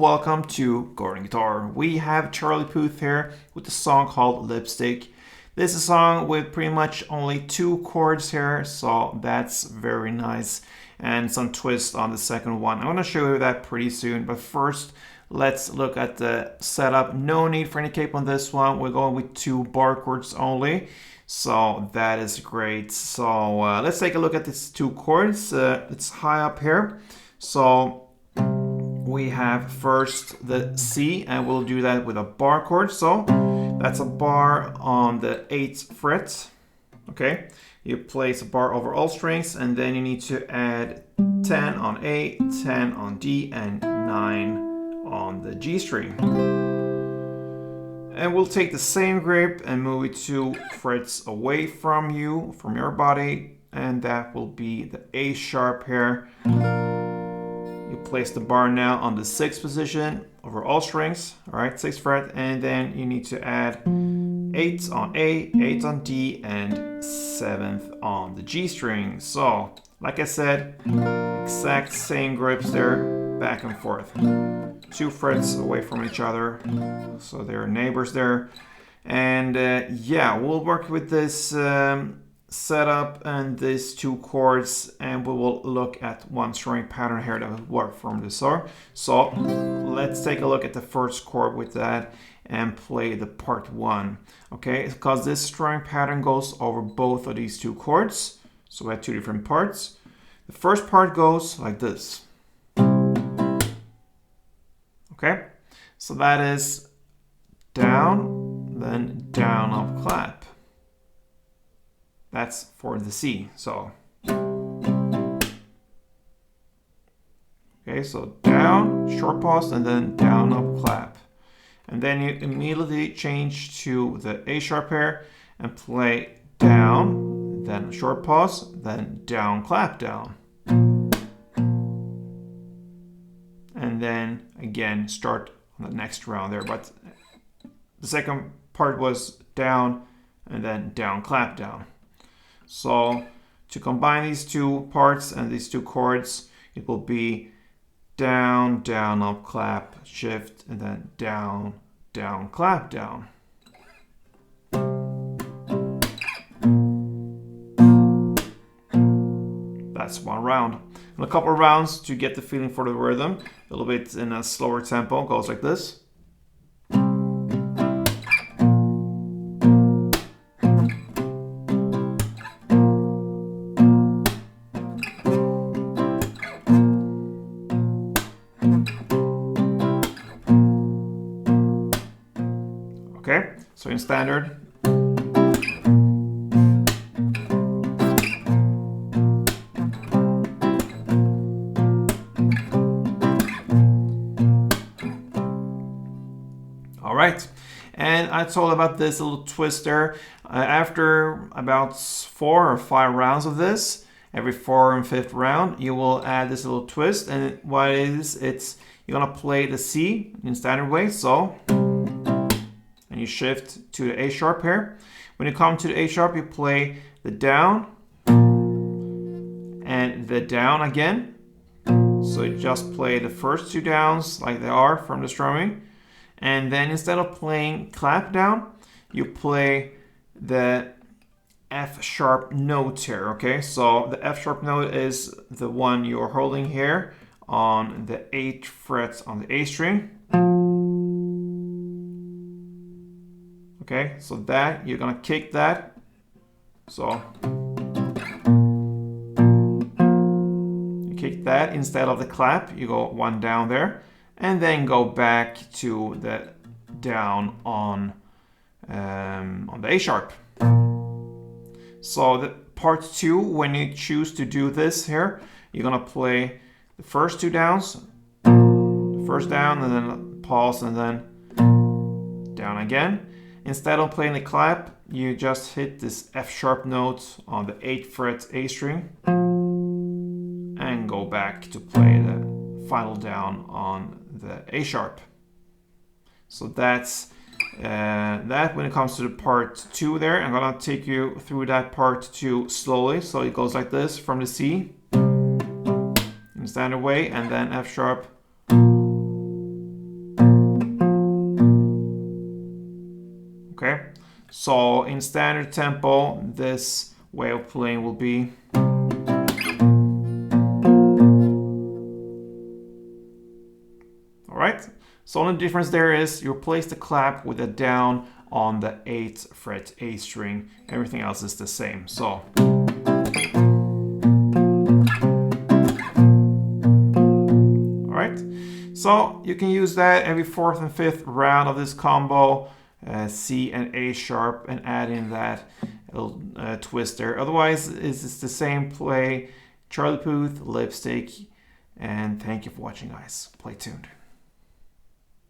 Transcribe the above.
welcome to Garden Guitar. We have Charlie Puth here with a song called Lipstick. This is a song with pretty much only 2 chords here, so that's very nice. And some twist on the second one. I'm going to show you that pretty soon, but first let's look at the setup. No need for any cape on this one. We're going with 2 bar chords only, so that is great. So let's take a look at these 2 chords. It's high up here. So we have first the C, and we'll do that with a bar chord. So that's a bar on the 8th fret. Okay, you place a bar over all strings, and then you need to add 10 on A, 10 on D, and 9 on the G string. And we'll take the same grip and move it 2 frets away from you, from your body, and that will be the A sharp here. You place the bar now on the 6th position over all strings, all right, 6th fret, and then you need to add 8 on A, 8 on D, and 7th on the G string. So, like I said, exact same grips there, back and forth. 2 frets away from each other, so they're neighbors there. And yeah, we'll work with this setup and these 2 chords, and we will look at one string pattern here that will work from this song. So let's take a look at the first chord with that and play the part 1. Okay, because this string pattern goes over both of these 2 chords, so we have 2 different parts. The first part goes like this. Okay, so that is down, then down, up, clap. That's for the C. So, okay, so down, short pause, and then down, up, clap. And then you immediately change to the A sharp here and play down, then short pause, then down, clap, down. And then again start on the next round there. But the second part was down and then down, clap, down. So to combine these 2 parts and these 2 chords, it will be down, down, up, clap, shift, and then down, down, clap, down. That's one round. And a couple of rounds to get the feeling for the rhythm. A little bit in a slower tempo, goes like this. Okay, so in standard. All right, and I told about this little twister. After about 4 or 5 rounds of this, every 4th and 5th round, you will add this little twist. And what it is, it's you're gonna play the C in standard way. So, and you shift to the A sharp here. When you come to the A sharp, you play the down and the down again. So you just play the first 2 downs like they are from the strumming. And then instead of playing clap down, you play the F sharp note here, okay? So the F sharp note is the one you're holding here on the 8th fret on the A string. Okay, so that, you're gonna kick that. So you kick that instead of the clap, you go 1 down there. And then go back to the down on the A sharp. So the part 2, when you choose to do this here, you're gonna play the first 2 downs, the first down, and then pause, and then down again. Instead of playing the clap, you just hit this F sharp note on the 8th fret A string, and go back to play the final down on the A sharp. So that's that when it comes to the part 2 there. I'm gonna take you through that part 2 slowly. So it goes like this from the C in standard way, and then F sharp, So in standard tempo, this way of playing will be. All right. So only difference there is you replace the clap with a down on the 8th fret A string. Everything else is the same. So. All right. So you can use that every 4th and 5th round of this combo, C and A sharp, and add in that little twist there. Otherwise, it's the same play. Charlie Puth, Lipstick, and thank you for watching, guys. Play tuned.